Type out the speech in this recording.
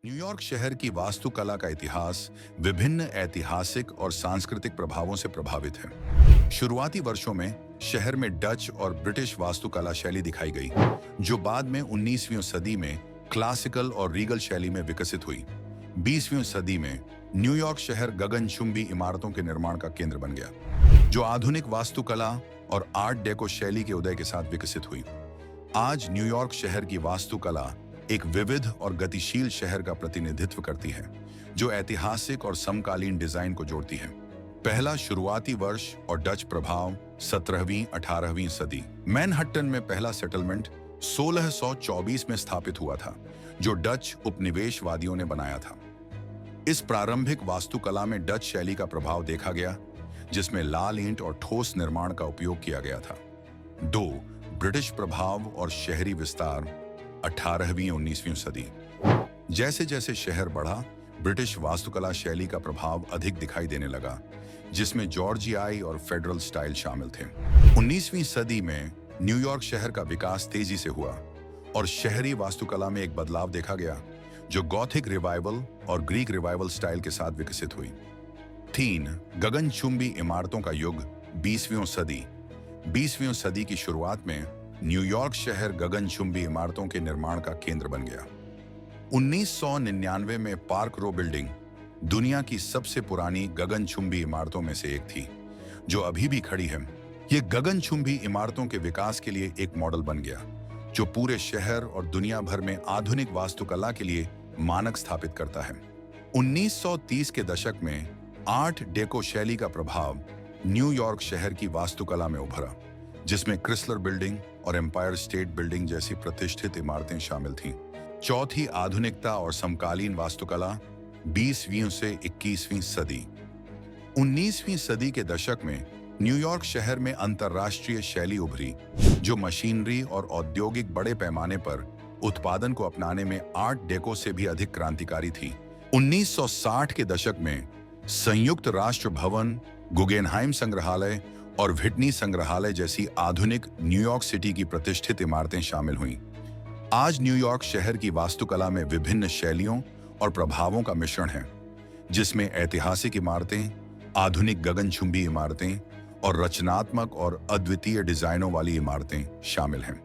New York शहर की वास्तुकला का इतिहास विभिन्न ऐतिहासिक और सांस्कृतिक प्रभावों से प्रभावित है। शुरुआती वर्षों में शहर में डच और ब्रिटिश वास्तुकला शैली दिखाई गई, जो बाद में 19वीं सदी में क्लासिकल और रीगल शैली में विकसित हुई। 20वीं सदी में न्यूयॉर्क शहर गगनचुंबी इमारतों के निर्माण का केंद्र बन गया, जो आधुनिक वास्तुकला और आर्ट डेको शैली के उदय के साथ विकसित हुई। आज न्यूयॉर्क शहर की वास्तुकला एक विविध और गतिशील शहर का प्रतिनिधित्व करती है, जो ऐतिहासिक और समकालीन डिजाइन को जोड़ती है। पहला शुरुआती वर्ष और डच प्रभाव 17वीं-18वीं सदी। मैनहट्टन में पहला सेटलमेंट 1624 में स्थापित हुआ था, जो डच उपनिवेशवादियों ने बनाया था। इस प्रारंभिक वास्तुकला में डच शैली का प्रभाव देखा गया, जिसमें लाल ईंट और ठोस निर्माण का उपयोग किया गया था। 2. ब्रिटिश प्रभाव और शहरी विस्तार 18वीं-19वीं सदी। जैसे जैसे शहर बढ़ा, ब्रिटिश वास्तुकला शैली का प्रभाव अधिक दिखाई देने लगा, जिसमें जॉर्जियाई और फेडरल स्टाइल शामिल थे। 19वीं सदी में न्यूयॉर्क शहर का विकास तेजी से हुआ और शहरी वास्तुकला में एक बदलाव देखा गया, जो गॉथिक रिवाइवल और ग्रीक रिवाइवल स्टाइल के साथ विकसित हुई। 3. गगनचुंबी इमारतों का युग 20वीं सदी। 20वीं सदी की शुरुआत में न्यूयॉर्क शहर गगनचुंबी इमारतों के निर्माण का केंद्र बन गया। 1999 में पार्क रो बिल्डिंग दुनिया की सबसे पुरानी गगनचुंबी इमारतों में से एक थी, जो अभी भी खड़ी है। ये गगनचुंबी इमारतों के विकास के लिए एक मॉडल बन गया, जो पूरे शहर और दुनिया भर में आधुनिक वास्तुकला के लिए मानक स्थापित करता है। 1930 के दशक में आर्ट डेको शैली का प्रभाव न्यूयॉर्क शहर की वास्तुकला में उभरा, जिसमें क्रिसलर बिल्डिंग और एम्पायर स्टेट बिल्डिंग जैसी प्रतिष्ठित इमारतें शामिल थीं। चौथी आधुनिकता और समकालीन वास्तुकला 20वीं से 21वीं सदी। 19वीं सदी के दशक में न्यूयॉर्क शहर में अंतर्राष्ट्रीय शैली उभरी, जो मशीनरी और औद्योगिक बड़े पैमाने पर उत्पादन को अपनाने में आर्ट डेको से भी अधिक क्रांतिकारी थी। 1960 के दशक में संयुक्त राष्ट्र भवन, गुगेनहाइम संग्रहालय और व्हिटनी संग्रहालय जैसी आधुनिक न्यूयॉर्क सिटी की प्रतिष्ठित इमारतें शामिल हुईं। आज न्यूयॉर्क शहर की वास्तुकला में विभिन्न शैलियों और प्रभावों का मिश्रण है, जिसमें ऐतिहासिक इमारतें, आधुनिक गगनचुंबी इमारतें और रचनात्मक और अद्वितीय डिजाइनों वाली इमारतें शामिल हैं।